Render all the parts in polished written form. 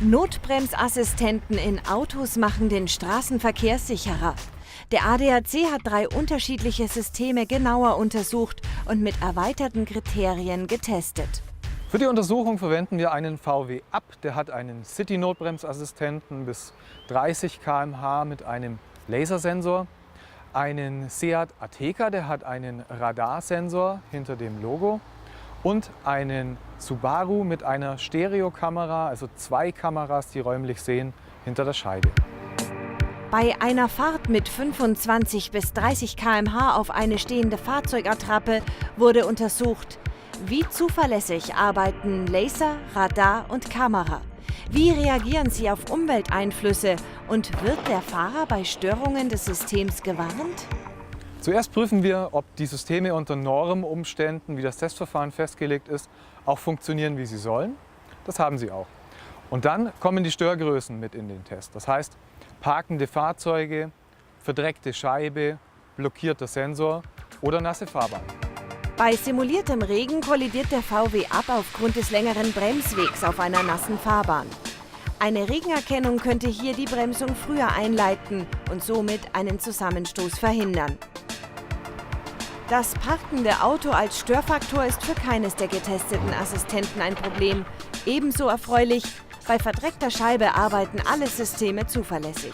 Notbremsassistenten in Autos machen den Straßenverkehr sicherer. Der ADAC hat 3 unterschiedliche Systeme genauer untersucht und mit erweiterten Kriterien getestet. Für die Untersuchung verwenden wir einen VW Up, der hat einen City-Notbremsassistenten bis 30 km/h mit einem Lasersensor. Einen Seat Ateca, der hat einen Radarsensor hinter dem Logo. Und einen Subaru mit einer Stereokamera, also 2 Kameras, die räumlich sehen, hinter der Scheibe. Bei einer Fahrt mit 25 bis 30 km/h auf eine stehende Fahrzeugattrappe wurde untersucht, wie zuverlässig arbeiten Laser, Radar und Kamera. Wie reagieren sie auf Umwelteinflüsse und wird der Fahrer bei Störungen des Systems gewarnt? Zuerst prüfen wir, ob die Systeme unter Normumständen, wie das Testverfahren festgelegt ist, auch funktionieren, wie sie sollen. Das haben sie auch. Und dann kommen die Störgrößen mit in den Test. Das heißt, parkende Fahrzeuge, verdreckte Scheibe, blockierter Sensor oder nasse Fahrbahn. Bei simuliertem Regen kollidiert der VW Up aufgrund des längeren Bremswegs auf einer nassen Fahrbahn. Eine Regenerkennung könnte hier die Bremsung früher einleiten und somit einen Zusammenstoß verhindern. Das parkende Auto als Störfaktor ist für keines der getesteten Assistenten ein Problem. Ebenso erfreulich, bei verdreckter Scheibe arbeiten alle Systeme zuverlässig.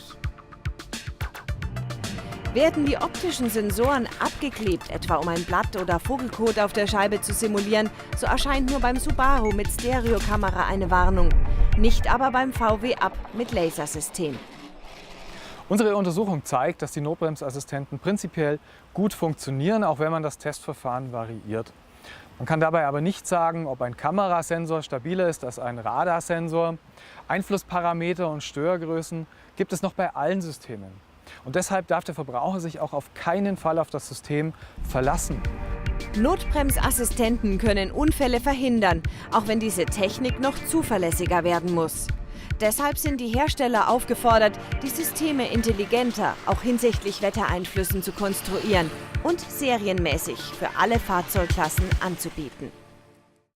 Werden die optischen Sensoren abgeklebt, etwa um ein Blatt oder Vogelkot auf der Scheibe zu simulieren, so erscheint nur beim Subaru mit Stereokamera eine Warnung, nicht aber beim VW Up mit Lasersystem. Unsere Untersuchung zeigt, dass die Notbremsassistenten prinzipiell gut funktionieren, auch wenn man das Testverfahren variiert. Man kann dabei aber nicht sagen, ob ein Kamerasensor stabiler ist als ein Radarsensor. Einflussparameter und Störgrößen gibt es noch bei allen Systemen. Und deshalb darf der Verbraucher sich auch auf keinen Fall auf das System verlassen. Notbremsassistenten können Unfälle verhindern, auch wenn diese Technik noch zuverlässiger werden muss. Deshalb sind die Hersteller aufgefordert, die Systeme intelligenter, auch hinsichtlich Wettereinflüssen zu konstruieren und serienmäßig für alle Fahrzeugklassen anzubieten.